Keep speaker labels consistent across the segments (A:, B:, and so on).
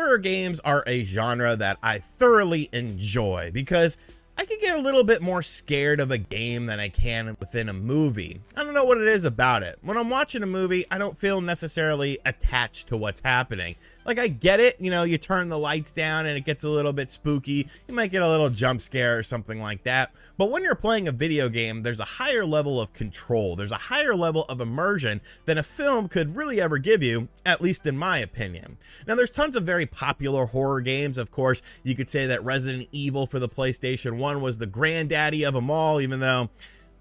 A: horror games are a genre that I thoroughly enjoy because I can get a little bit more scared of a game than I can within a movie. I don't know what it is about it. When I'm watching a movie, I don't feel necessarily attached to what's happening. Like, I get it, you know, you turn the lights down and it gets a little bit spooky. You might get a little jump scare or something like that. But when you're playing a video game, there's a higher level of control. There's a higher level of immersion than a film could really ever give you, at least in my opinion. Now, there's tons of very popular horror games. Of course, you could say that Resident Evil for the PlayStation 1 was the granddaddy of them all, even though,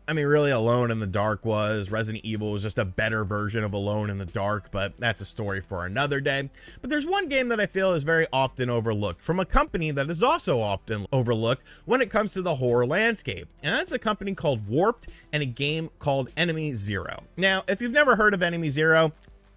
A: I mean, really, Alone in the Dark was. Resident Evil was just a better version of Alone in the Dark, but that's a story for another day. But there's one game that I feel is very often overlooked from a company that is also often overlooked when it comes to the horror landscape. And that's a company called Warped and a game called Enemy Zero. Now, if you've never heard of Enemy Zero,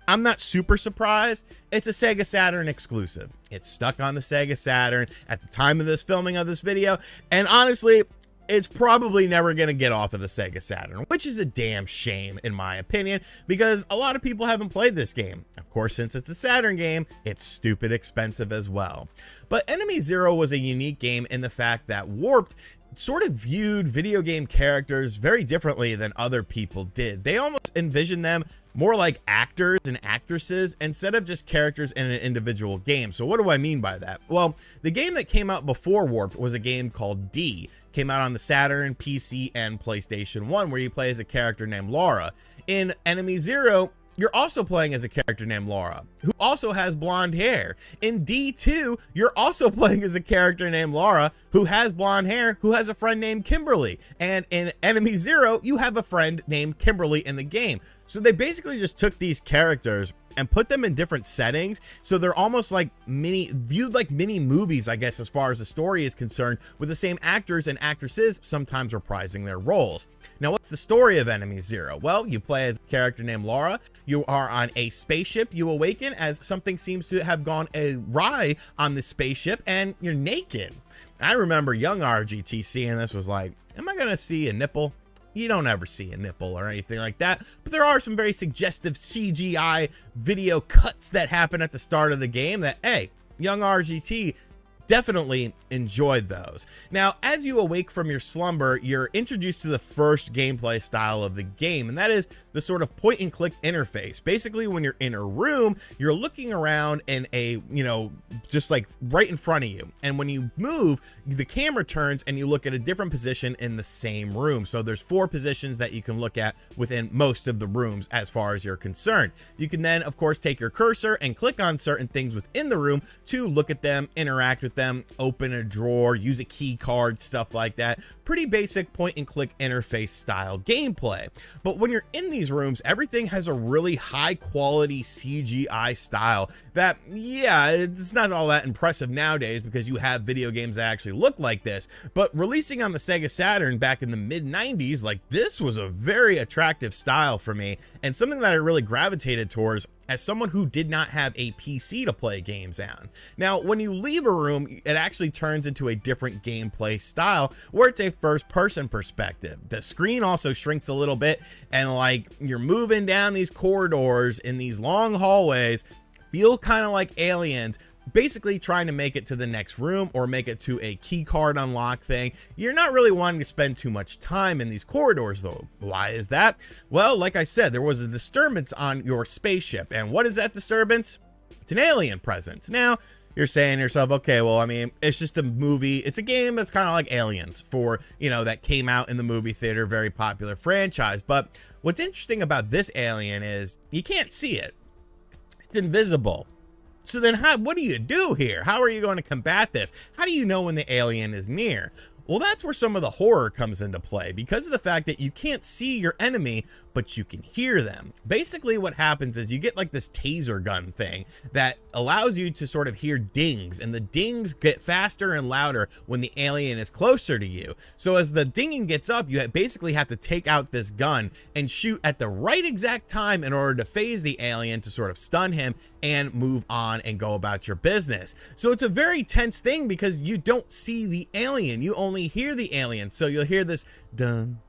A: I'm not super surprised. It's a Sega Saturn exclusive. It's stuck on the Sega Saturn at the time of this filming of this video. And honestly, it's probably never going to get off of the Sega Saturn, which is a damn shame in my opinion, because a lot of people haven't played this game. Of course, since it's a Saturn game, it's stupid expensive as well. But Enemy Zero was a unique game in the fact that Warped sort of viewed video game characters very differently than other people did. They almost envisioned them more like actors and actresses instead of just characters in an individual game. So what do I mean by that? Well, the game that came out before Warped was a game called D. Came out on the Saturn, PC, and PlayStation 1, where you play as a character named Laura. In Enemy Zero, you're also playing as a character named Laura, who also has blonde hair. In D2, you're also playing as a character named Laura, who has blonde hair, who has a friend named Kimberly. And in Enemy Zero, you have a friend named Kimberly in the game. So they basically just took these characters and put them in different settings, so they're almost like viewed like mini movies, I guess, as far as the story is concerned, with the same actors and actresses sometimes reprising their roles. Now, what's the story of Enemy Zero? Well, you play as a character named Laura. You are on a spaceship. You awaken as something seems to have gone awry on the spaceship, and you're naked. I remember young RGT seeing this was like, am I gonna see a nipple? You don't ever see a nipple or anything like that, but there are some very suggestive CGI video cuts that happen at the start of the game that, hey, young RGT definitely enjoyed those. Now, as you awake from your slumber, you're introduced to the first gameplay style of the game, and that is the sort of point and click interface. Basically, when you're in a room, you're looking around in a, just like right in front of you. And when you move, the camera turns and you look at a different position in the same room. So there's 4 positions that you can look at within most of the rooms as far as you're concerned. You can then, of course, take your cursor and click on certain things within the room to look at them, interact with them, open a drawer, use a key card, stuff like that. Pretty basic point and click interface style gameplay. But when you're in these rooms, everything has a really high quality CGI style that, yeah, it's not all that impressive nowadays because you have video games that actually look like this. But releasing on the Sega Saturn back in the mid 90s, like, this was a very attractive style for me and something that I really gravitated towards as someone who did not have a PC to play games on. Now, when you leave a room, it actually turns into a different gameplay style where it's a first-person perspective. The screen also shrinks a little bit, and like you're moving down these corridors in these long hallways, feel kind of like Aliens, basically trying to make it to the next room or make it to a key card unlock thing. You're not really wanting to spend too much time in these corridors though. Why is that? Well, like I said, there was a disturbance on your spaceship. And what is that disturbance? It's an alien presence. Now, you're saying to yourself, okay, well, I mean, it's just a movie. It's a game that's kind of like Aliens for, that came out in the movie theater, very popular franchise. But what's interesting about this alien is you can't see it. It's invisible. So then what do you do here? How are you going to combat this? How do you know when the alien is near? Well, that's where some of the horror comes into play because of the fact that you can't see your enemy, but you can hear them. Basically what happens is you get like this taser gun thing that allows you to sort of hear dings, and the dings get faster and louder when the alien is closer to you. So as the dinging gets up, you basically have to take out this gun and shoot at the right exact time in order to phase the alien to sort of stun him and move on and go about your business. So it's a very tense thing because you don't see the alien, you only hear the alien. So you'll hear this dun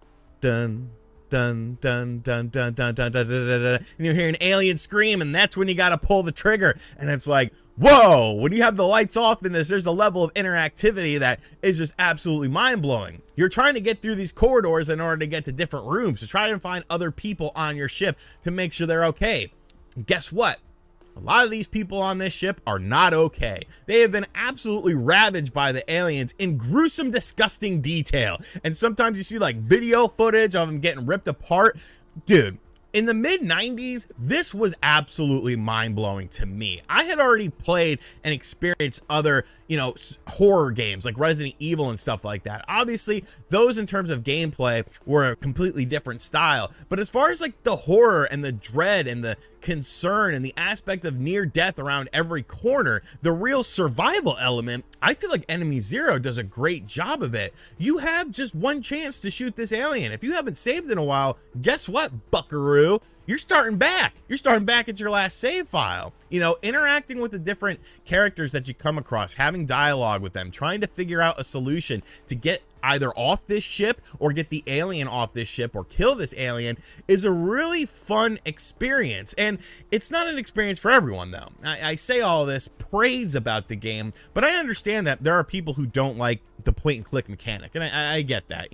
A: dun dun dun dun dun dun dun dun dun dun, and you hear an alien scream, and that's when you got to pull the trigger. And it's like, whoa, when you have the lights off in this, there's a level of interactivity that is just absolutely mind-blowing. You're trying to get through these corridors in order to get to different rooms, to try and find other people on your ship to make sure they're okay. And guess what? A lot of these people on this ship are not okay. They have been absolutely ravaged by the aliens in gruesome, disgusting detail. And sometimes you see like video footage of them getting ripped apart. Dude, in the mid-90s, this was absolutely mind-blowing to me. I had already played and experienced other, horror games like Resident Evil and stuff like that. Obviously, those in terms of gameplay were a completely different style. But as far as like the horror and the dread and the concern and the aspect of near death around every corner, the real survival element, I feel like Enemy Zero does a great job of it. You have just one chance to shoot this alien. If you haven't saved in a while, guess what, buckaroo? You're starting back. You're starting back at your last save file. Interacting with the different characters that you come across, having dialogue with them, trying to figure out a solution to get either off this ship or get the alien off this ship or kill this alien is a really fun experience. And it's not an experience for everyone, though. I say all this praise about the game, but I understand that there are people who don't like the point and click mechanic, and I get that.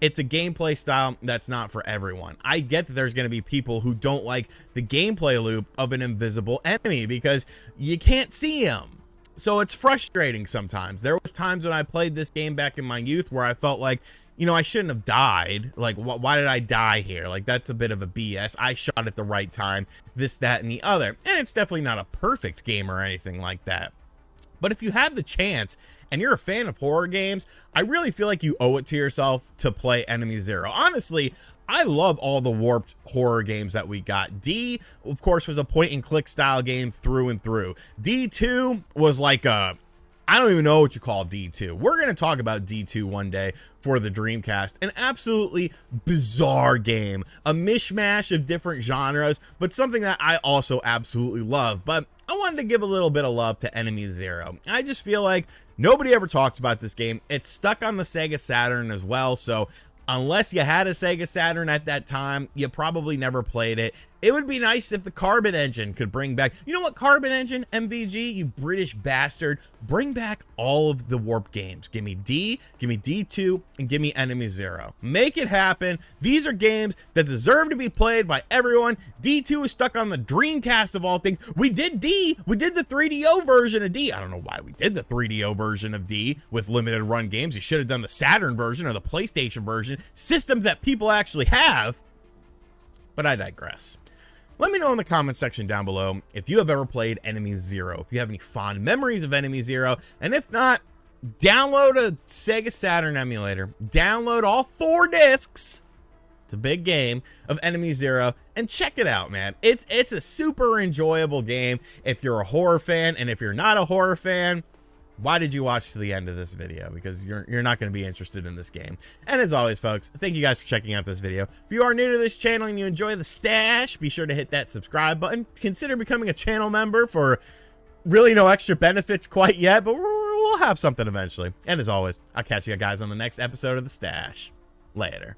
A: It's a gameplay style that's not for everyone. I get that there's going to be people who don't like the gameplay loop of an invisible enemy because you can't see them. So it's frustrating sometimes. There was times when I played this game back in my youth where I felt like, I shouldn't have died. Like, why did I die here? Like, that's a bit of a BS. I shot at the right time, this, that, and the other. And it's definitely not a perfect game or anything like that. But if you have the chance and you're a fan of horror games, I really feel like you owe it to yourself to play Enemy Zero. Honestly, I love all the warped horror games that we got. D, of course, was a point and click style game through and through. D2 was like I don't even know what you call D2. We're going to talk about D2 one day for the Dreamcast. An absolutely bizarre game, a mishmash of different genres, but something that I also absolutely love. But I wanted to give a little bit of love to Enemy Zero. I just feel like nobody ever talks about this game. It's stuck on the Sega Saturn as well, so unless you had a Sega Saturn at that time, you probably never played it. It would be nice if the Carbon Engine could bring back, you know what, Carbon Engine, MVG, you British bastard, bring back all of the warped games. Give me D, give me D2, and give me Enemy Zero. Make it happen. These are games that deserve to be played by everyone. D2 is stuck on the Dreamcast of all things. We did D. We did the 3DO version of D. I don't know why we did the 3DO version of D with limited run games. You should have done the Saturn version or the PlayStation version. Systems that people actually have. But I digress. Let me know in the comment section down below if you have ever played Enemy Zero, if you have any fond memories of Enemy Zero, and if not, download a Sega Saturn emulator, download all 4 discs, it's a big game, of Enemy Zero, and check it out, man. It's a super enjoyable game if you're a horror fan, and if you're not a horror fan, why did you watch to the end of this video? Because you're not going to be interested in this game. And as always, folks, thank you guys for checking out this video. If you are new to this channel and you enjoy the stash, be sure to hit that subscribe button. Consider becoming a channel member for really no extra benefits quite yet, but we'll have something eventually. And as always, I'll catch you guys on the next episode of The Stash. Later.